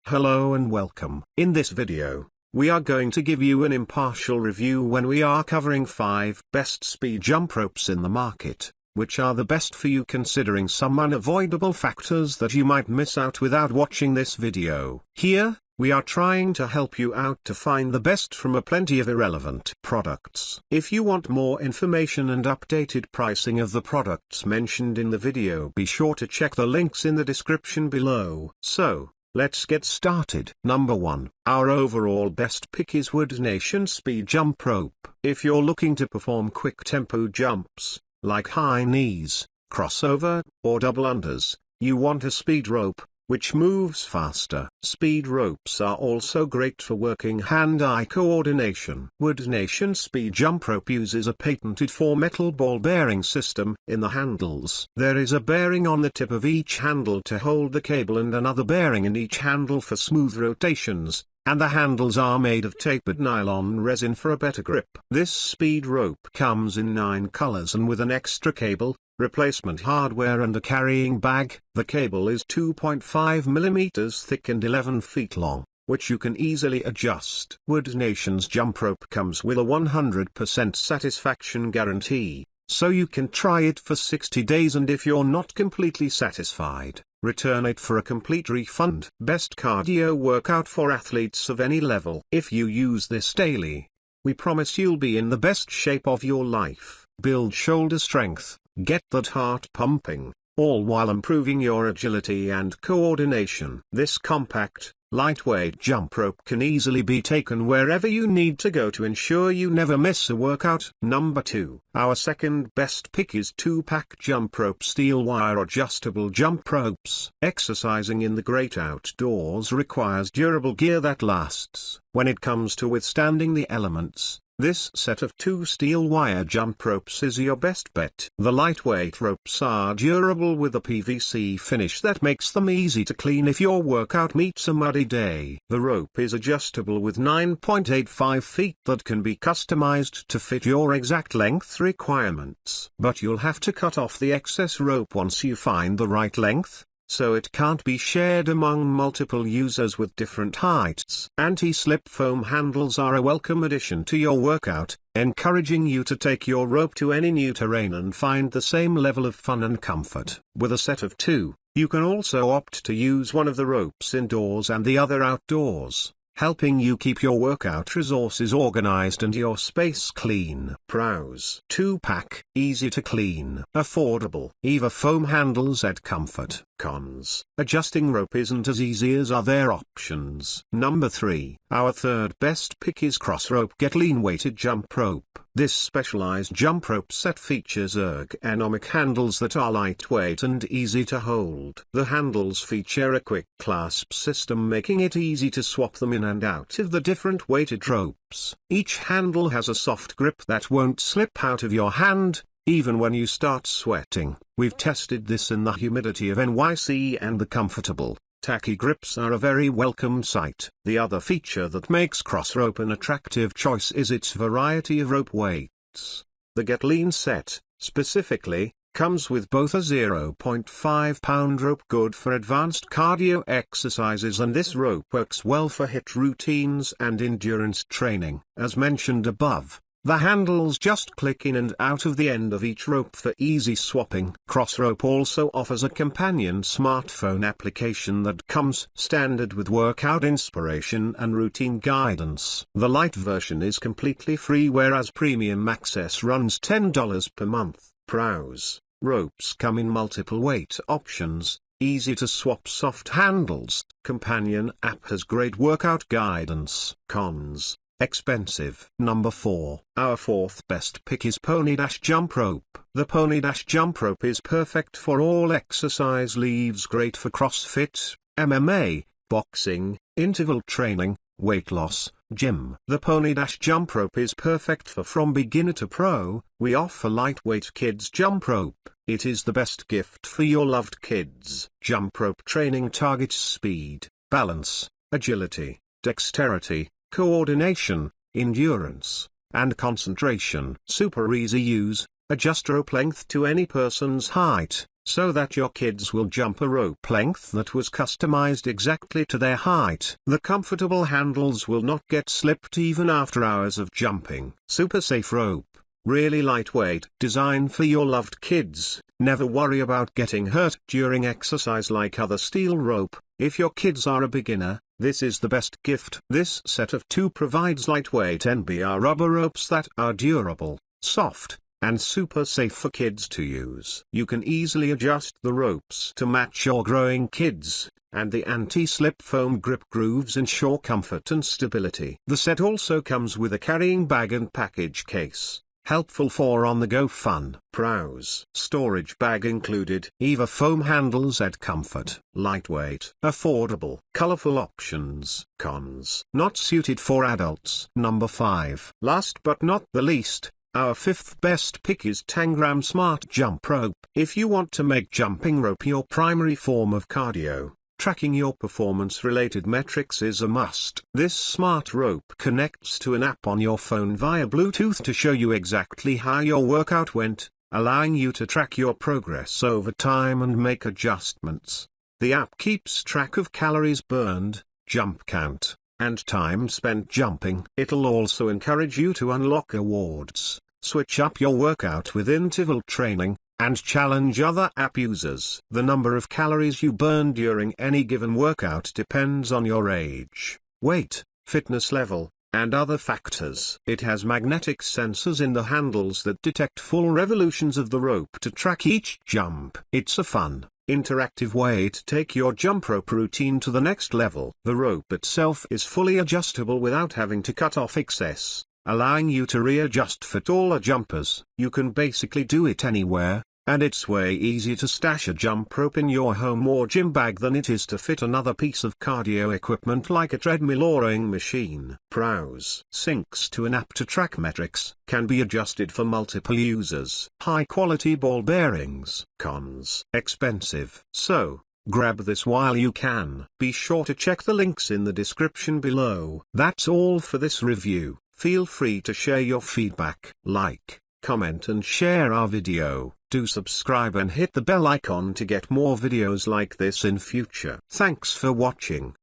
Hello and welcome. In this video, we are going to give you an impartial review when we are covering 5 best speed jump ropes in the market, which are the best for you considering some unavoidable factors that you might miss out without watching this video. Here, we are trying to help you out to find the best from a plenty of irrelevant products. If you want more information and updated pricing of the products mentioned in the video, be sure to check the links in the description below. So, let's get started. Number 1. Our overall best pick is Wood Nation Speed Jump Rope. If you're looking to perform quick tempo jumps, like high knees, crossover, or double unders, you want a speed rope, which moves faster. Speed ropes are also great for working hand-eye coordination. Wood Nation Speed Jump Rope uses a patented 4-metal ball bearing system in the handles. There is a bearing on the tip of each handle to hold the cable and another bearing in each handle for smooth rotations, and the handles are made of tapered nylon resin for a better grip. This speed rope comes in 9 colors and with an extra cable, replacement hardware and a carrying bag. The cable is 2.5 mm thick and 11 feet long, which you can easily adjust. Wood Nation's jump rope comes with a 100% satisfaction guarantee, so you can try it for 60 days and if you're not completely satisfied, return it for a complete refund. Best cardio workout for athletes of any level. If you use this daily, we promise you'll be in the best shape of your life. Build shoulder strength, get that heart pumping, all while improving your agility and coordination. This compact, lightweight jump rope can easily be taken wherever you need to go to ensure you never miss a workout. Number 2. Our second best pick is 2-pack jump rope steel wire adjustable jump ropes. Exercising in the great outdoors requires durable gear that lasts. When it comes to withstanding the elements, this set of 2 steel wire jump ropes is your best bet. The lightweight ropes are durable with a PVC finish that makes them easy to clean if your workout meets a muddy day. The rope is adjustable with 9.85 feet that can be customized to fit your exact length requirements. But you'll have to cut off the excess rope once you find the right length, so it can't be shared among multiple users with different heights. Anti-slip foam handles are a welcome addition to your workout, encouraging you to take your rope to any new terrain and find the same level of fun and comfort. With a set of 2, you can also opt to use one of the ropes indoors and the other outdoors, helping you keep your workout resources organized and your space clean. Pros: 2-pack, easy to clean, affordable. EVA foam handles add comfort. Cons: adjusting rope isn't as easy as other options. Number 3. Our third best pick is Cross Rope Get Lean Weighted Jump Rope. This specialized jump rope set features ergonomic handles that are lightweight and easy to hold. The handles feature a quick clasp system, making it easy to swap them in and out of the different weighted ropes. Each handle has a soft grip that won't slip out of your hand, even when you start sweating. We've tested this in the humidity of NYC and the comfortable, tacky grips are a very welcome sight. The other feature that makes Crossrope an attractive choice is its variety of rope weights. The Get Lean set, specifically, comes with both a 0.5 pound rope good for advanced cardio exercises, and this rope works well for HIIT routines and endurance training. As mentioned above, the handles just click in and out of the end of each rope for easy swapping. Crossrope also offers a companion smartphone application that comes standard with workout inspiration and routine guidance. The light version is completely free, whereas premium access runs $10 per month. Pros: ropes come in multiple weight options, easy to swap soft handles, companion app has great workout guidance. Cons: expensive. Number 4. Our fourth best pick is Pony Dash Jump Rope. The Pony Dash Jump Rope is perfect for all exercise, leaves great for CrossFit, MMA, boxing, interval training, weight loss, gym. The Pony Dash Jump Rope is perfect for from beginner to pro. We offer lightweight kids jump rope. It is the best gift for your loved kids. Jump rope training targets speed, balance, agility, dexterity, coordination, endurance, and concentration. Super easy use, adjust rope length to any person's height, so that your kids will jump a rope length that was customized exactly to their height. The comfortable handles will not get slipped even after hours of jumping. Super safe rope. Really lightweight. Designed for your loved kids. Never worry about getting hurt during exercise like other steel rope. If your kids are a beginner, this is the best gift. This set of 2 provides lightweight NBR rubber ropes that are durable, soft, and super safe for kids to use. You can easily adjust the ropes to match your growing kids, and the anti-slip foam grip grooves ensure comfort and stability. The set also comes with a carrying bag and package case. Helpful for on-the-go fun. Pros. Storage bag included. EVA foam handles add comfort. Lightweight. Affordable. Colorful options. Cons. Not suited for adults. Number 5. Last but not the least, our 5th best pick is Tangram Smart Jump Rope. If you want to make jumping rope your primary form of cardio, tracking your performance-related metrics is a must. This smart rope connects to an app on your phone via Bluetooth to show you exactly how your workout went, allowing you to track your progress over time and make adjustments. The app keeps track of calories burned, jump count, and time spent jumping. It'll also encourage you to unlock awards, switch up your workout with interval training, and challenge other app users. The number of calories you burn during any given workout depends on your age, weight, fitness level, and other factors. It has magnetic sensors in the handles that detect full revolutions of the rope to track each jump. It's a fun, interactive way to take your jump rope routine to the next level. The rope itself is fully adjustable without having to cut off excess, allowing you to readjust for taller jumpers. You can basically do it anywhere, and it's way easier to stash a jump rope in your home or gym bag than it is to fit another piece of cardio equipment like a treadmill or rowing machine. Pros. Syncs to an app to track metrics, can be adjusted for multiple users. High quality ball bearings. Cons. Expensive. So, grab this while you can. Be sure to check the links in the description below. That's all for this review. Feel free to share your feedback. Like, comment and share our video. Do subscribe and hit the bell icon to get more videos like this in future. Thanks for watching.